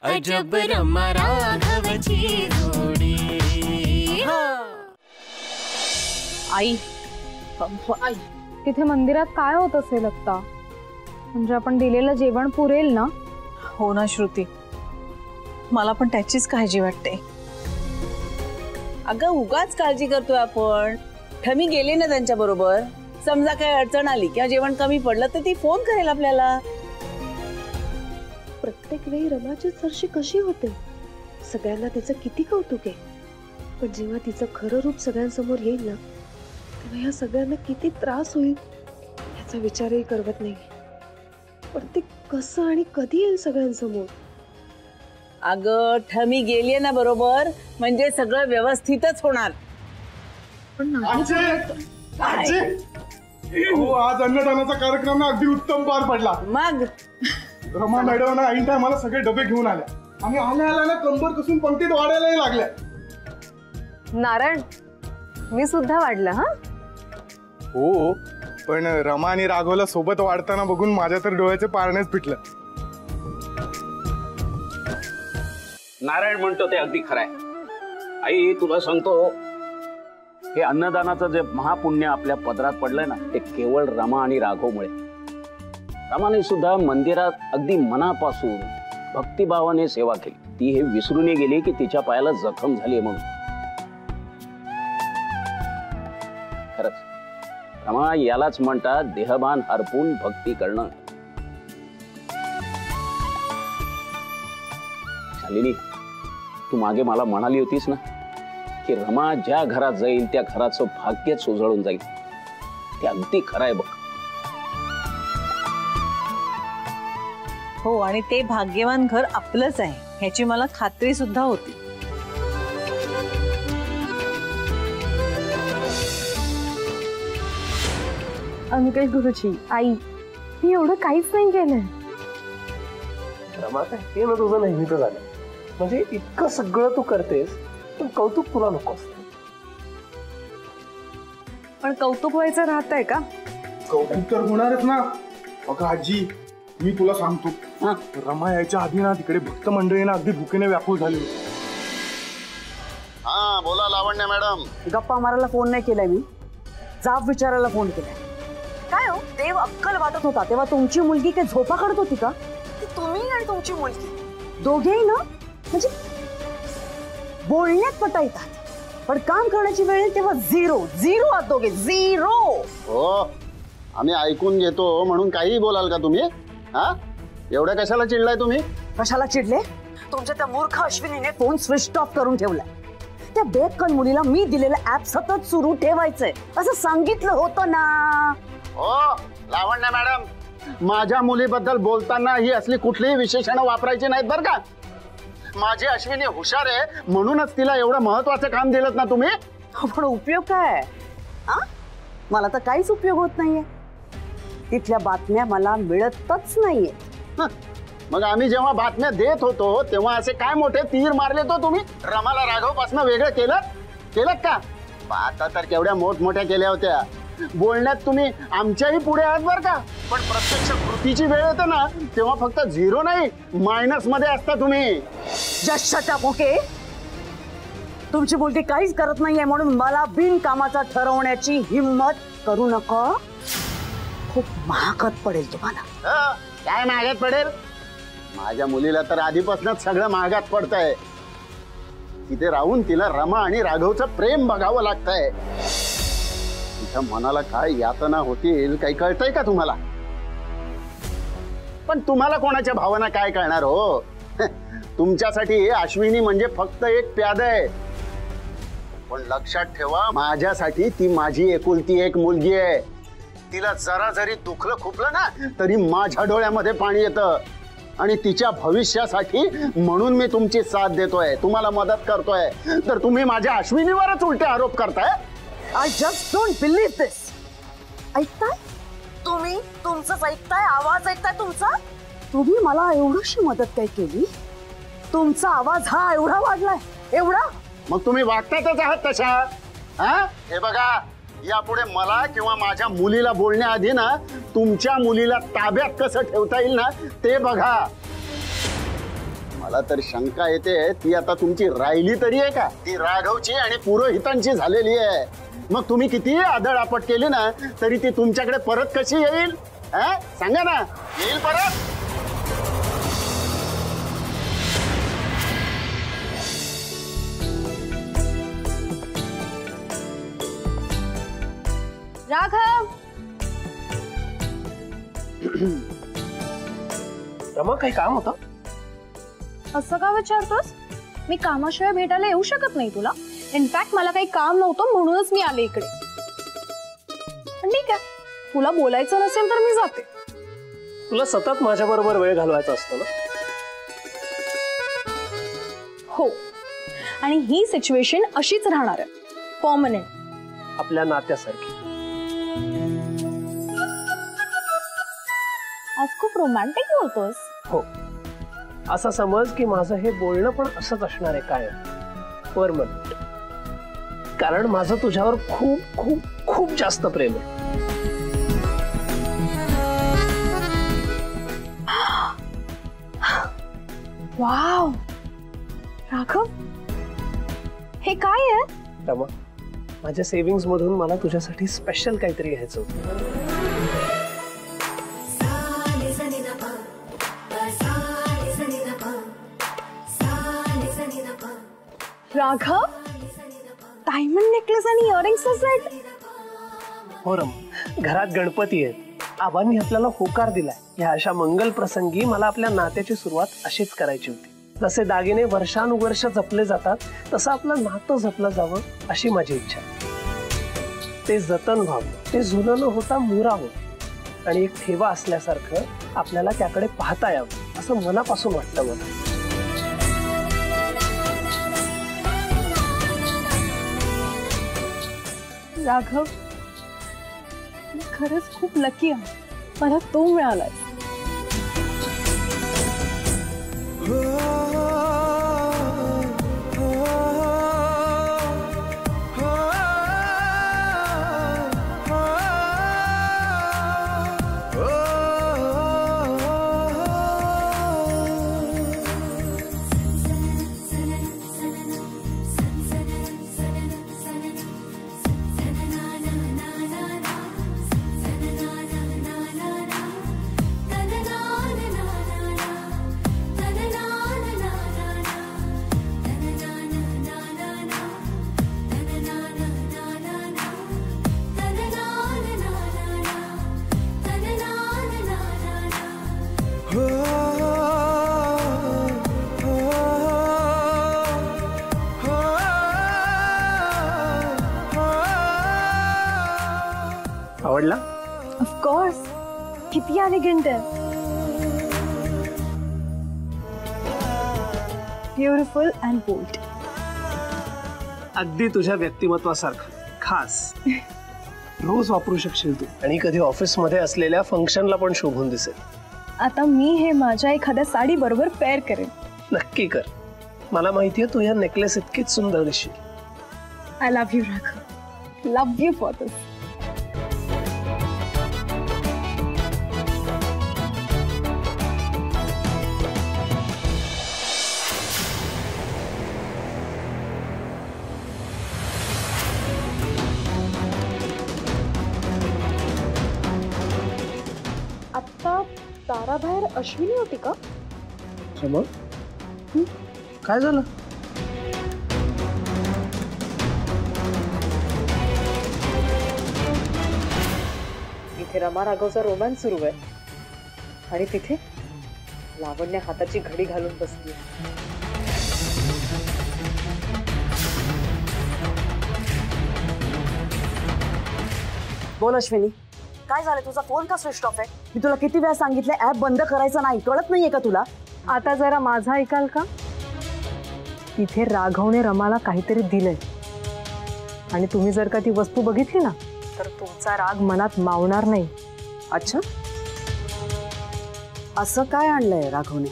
अजब रमा राघवची जोडी। आई तिथे मंदिरात काय होत असेल आता? म्हणजे आपण दिलेलं जेवण पुरेल ना? हो ना श्रुती, मला पण त्याचीच काळजी वाटते। अगं उगाच काळजी करतोय आपण। ठमी गेली ना त्यांच्या बरोबर, समजा काय अडचण आली किंवा जेवण कमी पडलं तर ती फोन करेल आपल्याला। प्रत्येक वेळी रमाची चर्चा कशी होते, सगळ्यांना तिचं किती कौतुक आहे, पण जेव्हा तिचं खरं रूप सगळ्यांसमोर येईल ना तेव्हा ह्या सगळ्यांना किती त्रास होईल याचा विचारही करवत नाही। पण ते कसं आणि कधी येईल सगळ्यांसमोर? अगं ठमी गेली ना बरोबर म्हणजे सगळं व्यवस्थितच होणार। पण हो, आज अन्नदानाचा कार्यक्रम ना अगदी उत्तम पार पडला। मग रमा मॅडम ना ऐन टायमाला सगळे डबे घेऊन आल्या आणि आल्या ना कंबर कसून पंक्तीत वाढायलाही लागल्या। नारायण, मी सुद्धा वाढलं हा? हो, पण रमा आणि राघवला सोबत वाढताना बघून माझ्या तर डोळ्याचे पारणेच पिटलं। नारायण म्हणतो ते अगदी खरं आहे। आई तुला सांगतो, हे अन्नदानाचं जे महापुण्य आपल्या पदरात पडलंय ना, ते केवळ रमा आणि राघवमुळे। रमाने सुद्धा मंदिरात अगदी मनापासून भक्तिभावाने सेवा केली। ती हे विसरून गेली की तिच्या पायाला जखम झाली म्हणून। खरंच रमा यालाच म्हणतात देहभान हरपून भक्ती करणं। शालिनी, तू मागे मला म्हणाली होतीस ना की रमा ज्या घरात जाईल त्या घराचं भाग्यच उजळून जाईल। ते अगदी खरं आहे बघ। हो, आणि ते भाग्यवान घर आपलंच आहे ह्याची मला खात्री सुद्धा होती। अंकल गुरुजी, आई, मी एवढं काहीच नाही केलंय। रमा, काय हे ना तुझं नेहमीच झालं, म्हणजे इतकं सगळं तू करतेस पण कौतुक तुला नको असतं। पण कौतुक व्हायचं राहतंय का? कौतुक तर होणारच ना। अगं आजी, मी तुला सांगतो, रमा यायच्या आधी ना तिकडे भक्त मंडळी ना अगदी भुकेने व्याकुळ झाली होती। हा बोला लावण्य मॅडम। गप्पा मारायला फोन नाही केलाय मी, जाब विचारायला फोन केलाय। काय हो, देव अक्कल वाटत होता तेव्हा तुमची मुलगी काय झोपा काढत होती का? तुम्ही आणि तुमची मुलगी दोघेही ना म्हणजे बोलण्यात पटायतात, पण काम करण्याची वेळ तेव्हा झिरो झिरो आहात दोघे, झिरो। हो, आम्ही ऐकून घेतो म्हणून काही बोलाल का तुम्ही? हा, एवढ्या कशाला चिडलाय तुम्ही? कशाला चिडले? तुमच्या त्या मूर्ख अश्विनीने फोन स्विच ऑफ करून ठेवलाय। त्या बेकन मुलीला मी दिलेलं ऍप सतत सुरू ठेवायचंय असं सांगितलं होतं ना। हो लावण्य मॅडम, माझ्या मुलीबद्दल बोलताना ही असली कुठलीही विशेषणं वापरायची नाहीत बरं का। माझी अश्विनी हुशार आहे म्हणूनच तिला एवढं महत्वाचं काम दिलं ना तुम्ही। पण उपयोग काय? मला तर काहीच उपयोग होत नाहीये, तिथल्या बातम्या मला मिळतच नाहीये। मग आम्ही जेव्हा बातम्या देत होतो तेव्हा असे काय मोठे तीर मारले तो तुम्ही? रमाला राघवपासून वेगळं केलं का? आता तर केवढ्या मोठमोठ्या केल्या होत्या। बोलण्यात तुम्ही आमच्याही पुढे आहात बरं का, पण प्रत्यक्ष कृतीची वेळ येते ना तेव्हा फक्त झिरो नाही मायनस मध्ये असता तुम्ही। Just shut up, okay? तुमची मुलगी काहीच करत नाहीये म्हणून मला बिनकामाचा ठरवण्याची हिम्मत करू नका, खूप महागात पडेल तुम्हाला। काय महागात पडेल? माझ्या मुलीला तर आधीपासूनच सगळं महागात पडतंय। तिथे राहून तिला रमा आणि राघवचं प्रेम बघावं लागतंय। तिच्या मनाला काय यातना होतील काही कळतंय का तुम्हाला? पण तुम्हाला कोणाच्या भावना काय कळणार हो? तुमच्यासाठी अश्विनी म्हणजे फक्त एक प्याद आहे, पण लक्षात ठेवा माझ्यासाठी ती माझी एकुलती एक मुलगी आहे। तिला जरा जरी दुखलं खुपलं ना तरी माझ्या डोळ्यामध्ये पाणी येतं, आणि तिच्या भविष्यासाठी म्हणून मी तुमची साथ देतोय, तुम्हाला मदत करतोय, तर तुम्ही माझ्या अश्विनीवरच उलटे आरोप करताय। आय जस्ट डोंट बिलीव्ह दिस। ऐकताय तुम्ही? तुमचंच ऐकताय, आवाज ऐकताय तुमचा? तुम्ही मला एवढीशी मदत काय केली, तुमचा आवाज हा एवढा वाढलाय, एवढा? मग तुम्ही वागतातच आहात तशा। हा, हे बघा, यापुढे मला किंवा माझ्या मुलीला बोलण्याआधी ना तुमच्या मुलीला ताब्यात कसं ठेवता येईल ना ते बघा। मला तर शंका येते ती आता तुमची राहिली तरी आहे का? ती राघवची आणि पुरोहितांची झालेली आहे. मग तुम्ही किती आदळआपट केली ना तरी ती तुमच्याकडे परत कशी येईल? सांगा ना, येईल परत? राघव, रमा काही काम होतं? असं का विचारतोस? मी कामाशिवाय भेटायला येऊ शकत नाही तुला. इनफॅक्ट मला काही काम नव्हतं म्हणूनच मी आले इकडे. पण ठीक आहे, तुला बोलायचं नसेल तर मी जाते. तुला सतत माझ्या बरोबर वेळ घालवायचा असतो ना? हो, आणि ही सिच्युएशन अशीच राहणार आहे, परमनंट. आपल्या नात्यासारखी. आज खूप रोमॅन्टिक बोलतोस. हो, असं समज की माझं हे बोलणं पण असंच असणार आहे कायम, परमनंट. कारण माझं तुझ्यावर खूप खूप खूप जास्त प्रेम आहे. वाव राघव, हे काय आहे? रमा, माझ्या सेव्हिंग्स मधून मला तुझ्यासाठी स्पेशल काहीतरी घ्यायचं होतं. राघव, डायमंड नेकलेस आणि इयरिंग्सचा सेट. हो रमा, घरात गणपती आहेत. आबांनी आपल्याला होकार दिलाय. या अशा मंगल प्रसंगी मला आपल्या नात्याची सुरुवात अशीच करायची होती. जसे दागिने वर्षानुवर्ष जपले जातात तसं आपलं नातं जपलं जावं अशी माझी इच्छा. ते जतन व्हावं, ते जुनं न होता मुरावं आणि एक ठेवा असल्यासारखं आपल्याला त्याकडे पाहता यावं असं मनापासून वाटतं मला. राघव, मी खरंच खूप लकी आहे, मला तू मिळालाय. आवडला? ऑफकोर्स, किती एलिगंट आहे. Beautiful and bowled. अगदी तुझ्या व्यक्तिमत्वासारखं खास. रोज वापरू शकशील तू आणि कधी ऑफिस मध्ये असलेल्या फंक्शनला पण शोभून दिसेल. आता मी हे माझ्या एखाद्या साडी बरोबर पेअर करेन. नक्की कर. मला माहितीये तू या नेकलेस इतकीच सुंदर दिसशील. I love you Raghav. Love you for this. आता ताराबाहेर अश्विनी होती का? काय झालं? इथे रमा राघवचा रोमॅन्स सुरू आहे आणि तिथे लावण्य हाताची घडी घालून बसली. बोल अश्विनी, काय झालं? तुझा फोन का स्विच ऑफ आहे? मी तुला किती वेळा सांगितलं ऍप बंद करायचं नाही, कळत नाहीये का तुला? आता जरा माझा ऐकाल का? इथे राघवने रमाला काहीतरी दिलंय आणि तुम्ही जर का ती वस्तू बघितली ना तर तुमचा राग मनात मावणार नाही. अच्छा, असं काय आणलंय राघवने?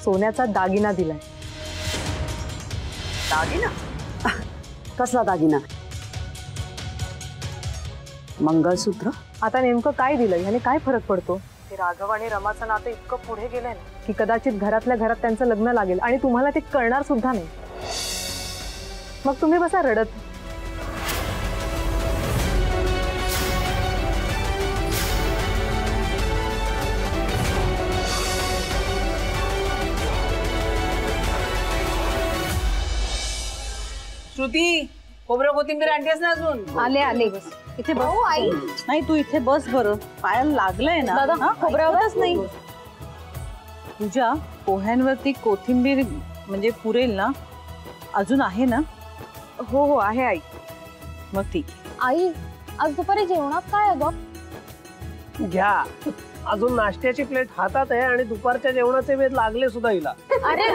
सोन्याचा दागिना दिलाय. दागिना? कसला दागिना? मंगळसूत्र? आता नेमकं काय दिलं ह्याने काय फरक पडतो? ते राघव आणि रमाचं नातं इतकं पुढे गेलंय ना की कदाचित घरातल्या घरात त्यांचं लग्न लागेल आणि तुम्हाला ते कळणार सुद्धा नाही. मग तुम्ही बसा रडत. श्रुती, खोबरं कोथिंबीर आणतेस ना अजून? आले आले. इथे बस. आई नाही, तू इथे बस बरं. पायाला लागलंय ना. दादा, हा? खोबऱ्यावरच नाही. तुझ्या पोह्यांवरती कोथिंबीर म्हणजे पुरेल ना? अजून आहे ना? हो हो आहे आई. मग ठीक. आई, आज दुपारी जेवणात काय अगं? घ्या, अजून नाश्त्याची प्लेट हातात आहे आणि दुपारच्या जेवणाचे वेध लागले सुद्धा हिला. अरे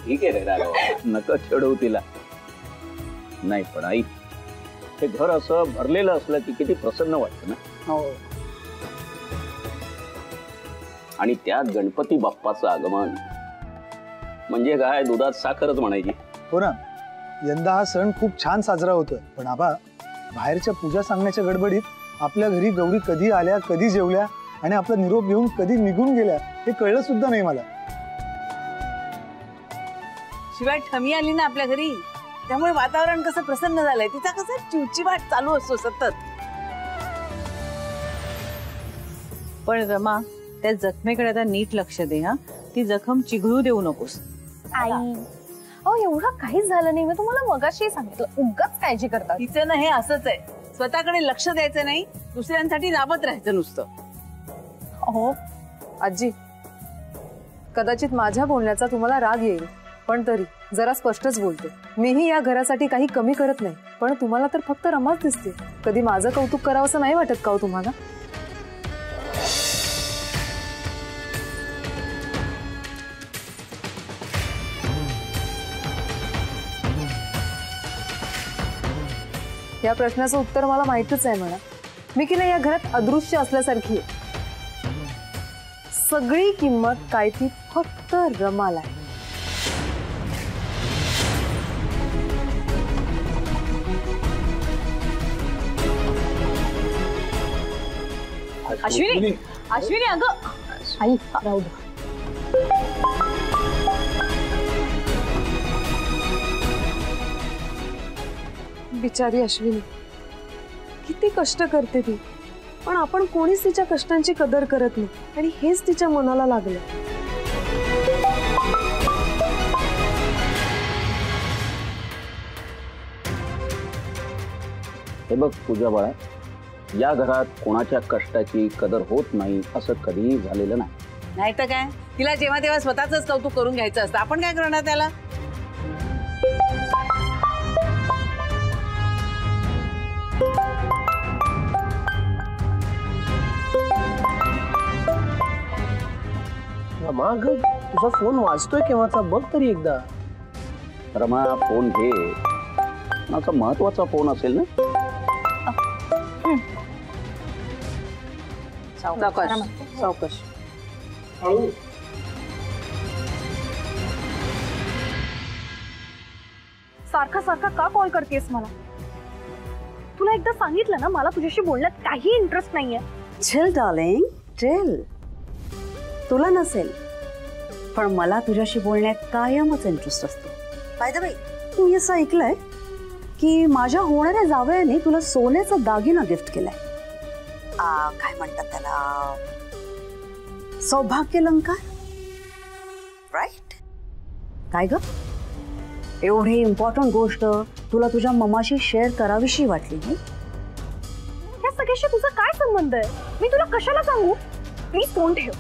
ठीक आहे रे राघव, नका चिडवू तिला. नाही पण आई, हे घर असं भरलेलं असलं की किती प्रसन्न वाटतं ना. हो. आणि त्यात गणपती बाप्पाचं आगमन म्हणजे काय, दुधात साखरच म्हणायची. हो ना, यंदा हा सण खूप छान साजरा होतोय. पण आबा, बाहेरच्या पूजा सांगण्याच्या गडबडीत आपल्या घरी गौरी कधी आल्या, कधी जेवल्या आणि आपला निरोप घेऊन कधी निघून गेल्या हे कळलं सुद्धा नाही मला. शिवाय ठमी आली ना आपल्या घरी, त्यामुळे वातावरण कसं प्रसन्न झालंय. तिचा कसं चिवचिवाट चालू असतो सतत. पण रमा, त्या जखमेकडे आता नीट लक्ष दे. हा, ती जखम चिघळू देऊ नकोस. आई, अहो एवढं काहीच झालं नाही. मी तुम्हाला मगाशी सांगितलं, उगाच काळजी करतात. तिचं ना हे असंच आहे, स्वतःकडे लक्ष द्यायचं नाही, दुसऱ्यांसाठी राबत राहायचं नुसतं. हो आजी, कदाचित माझ्या बोलण्याचा तुम्हाला राग येईल, पण तरी जरा स्पष्टच बोलते. मीही या घरासाठी काही कमी करत नाही, पण तुम्हाला तर फक्त रमाच दिसते. कधी माझं कौतुक करावं असं नाही वाटत का हो तुम्हाला? या प्रश्नाचं उत्तर मला माहितीच आहे म्हणा. मी की नाही या घरात अदृश्य असल्यासारखी आहे. सगळी किंमत काय ती फक्त रमाला आहे. अश्विनी, अश्विनी अगं. आई राहू दे. बिचारी अश्विनी, किती कष्ट करते ती, पण आपण कोणीच तिच्या कष्टांची कदर करत नाही आणि हेच तिच्या मनाला लागलं. हे बघ पूजा बाळा, या घरात कोणाच्या कष्टाची कदर होत नाही असं कधीही झालेलं नाही. नाही तर काय, तिला जेव्हा तेव्हा स्वतःच कौतुक करून घ्यायचं असतं. आपण काय करणार त्याला? रमा, तुझा फोन वाजतोय केव्हाचा बघ तरी एकदा. रमा, फोन घे. असा महत्वाचा फोन असेल ना. सावकाश सावकाश. सारखा सारखा का कॉल करतेस मला? तुला एकदा सांगितलं ना, मला तुझ्याशी बोलण्यात काही इंटरेस्ट नाहीये. Chill darling, chill. तुला नसेल, पण मला तुझ्याशी बोलण्यात कायमच इंटरेस्ट असतो. बाय द वे, मी असं ऐकलंय की माझ्या होणाऱ्या जावयाने तुला सोन्याचा दागिना गिफ्ट केलाय. काय म्हणतात त्याला, सौभाग्यलंकार, राईट? काय ग, एवढी इम्पॉर्टंट गोष्ट तुला तुझ्या मम्माशी शेअर करावीशी वाटली नाही? या सगळ्याशी तुझा काय संबंध आहे? मी तुला कशाला सांगू? प्लीज फोन ठेव.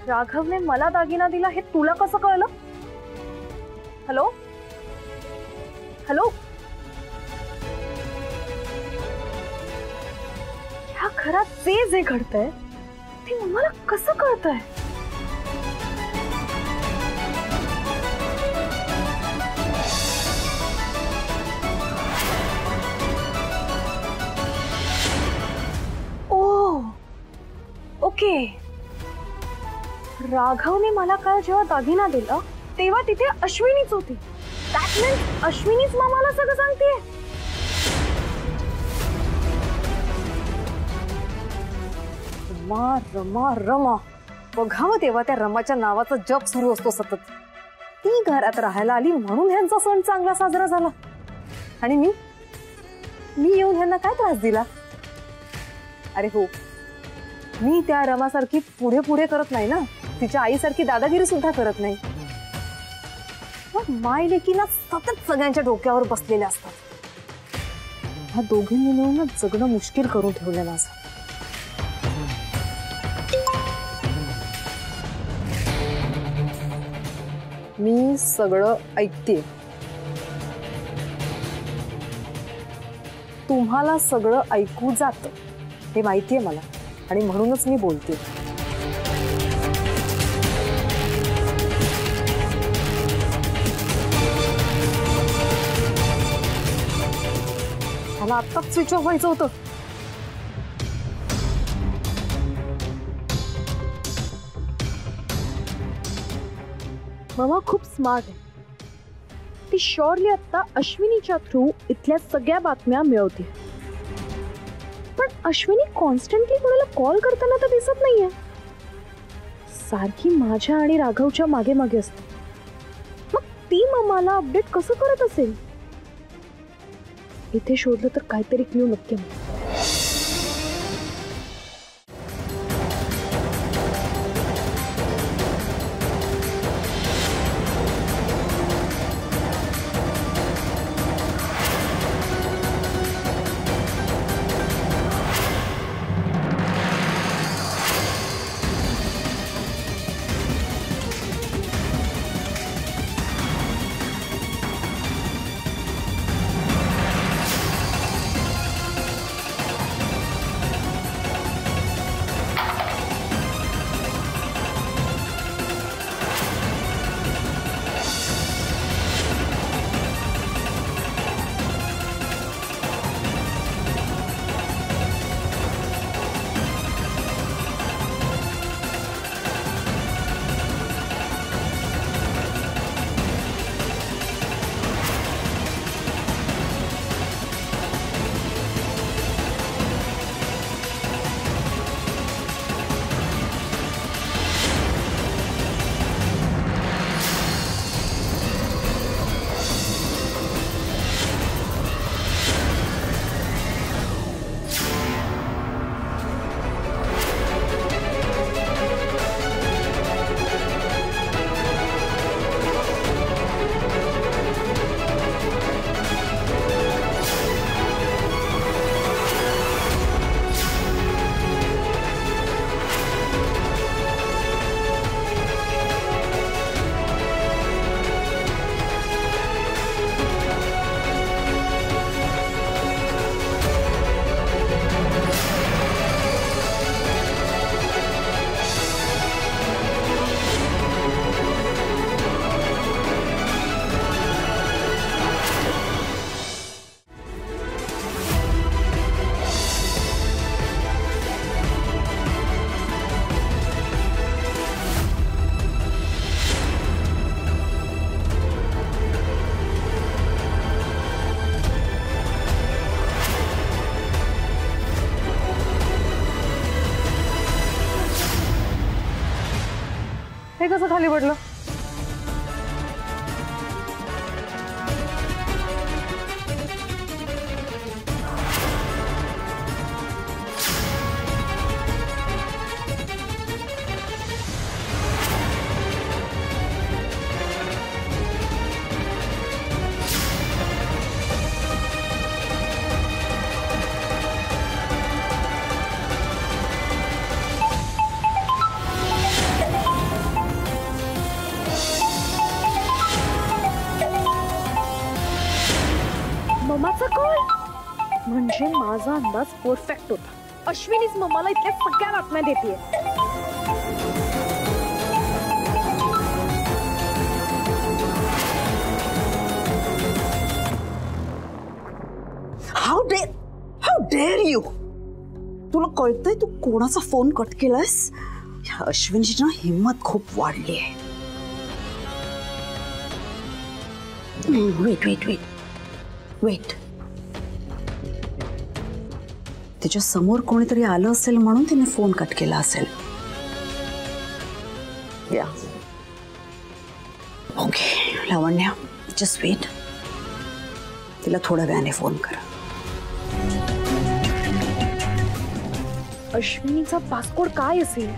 राघवने मला दागिना दिला हे तुला कसं कळलं? हॅलो हॅलो, ह्या घरात जे घडतंय ते मला कसं कळतंय? ओ ओके, राघवने मला काल जेव्हा दागिना दिला तेव्हा तिथे अश्विनीच होती. दॅट मीन्स अश्विनीच मामाला सगळं सांगतेय. रमा रमा रमा बघावं तेव्हा त्या रमाच्या नावाचा जप सुरू असतो सतत. ती घरात राहायला आली म्हणून ह्यांचा सण चांगला साजरा झाला. आणि मी येऊन ह्यांना काय त्रास दिला? अरे हो, मी त्या रमासारखी पुढे पुढे करत नाही ना, तिच्या आईसारखी दादागिरी सुद्धा करत नाही. माय लेकीना सतत सगळ्यांच्या डोक्यावर बसलेल्या असतात. ह्या दोघींनी मिळूनच जगणं मुश्किल करून ठेवलेलं असं. मी सगळं ऐकते. तुम्हाला सगळं ऐकू जातं हे माहितीये मला, आणि म्हणूनच मी बोलते. मला आत्ताच स्विच ऑफ व्हायचं होतं. मामा खूप स्मार्ट आहे. ती शॉर्टली आता अश्विनीच्या थ्रू इथल्या सगळ्या बातम्या मिळवते. पण अश्विनी कॉन्स्टंटली कोणाला कॉल करताना तर दिसत नाहीये. सारखी माझ्या आणि राघवच्या मागे मागे असते. मग ती मामाला अपडेट कसं करत असेल? इथे शोधलं तर काहीतरी क्लू नक्की मिळेल. हे कसं खाली पडलं? ममाचा कॉल म्हणजे माझा अंदाज परफेक्ट होता. अश्विनीच मम्माला इथल्या सगळ्या बातम्या देतेय. How dare you. तुला कळतंय तू कोणाचा फोन कट केलास? या अश्विनीची ना हिम्मत खूप वाढली आहे. Wait wait wait wait. तिच्या समोर कोणीतरी आलं असेल म्हणून तिने फोन कट केला असेल. या ओके लावण्या, जस्ट वेट. तिला थोड्या वेळाने फोन कर. अश्विनीचा पासपोर्ट काय असेल?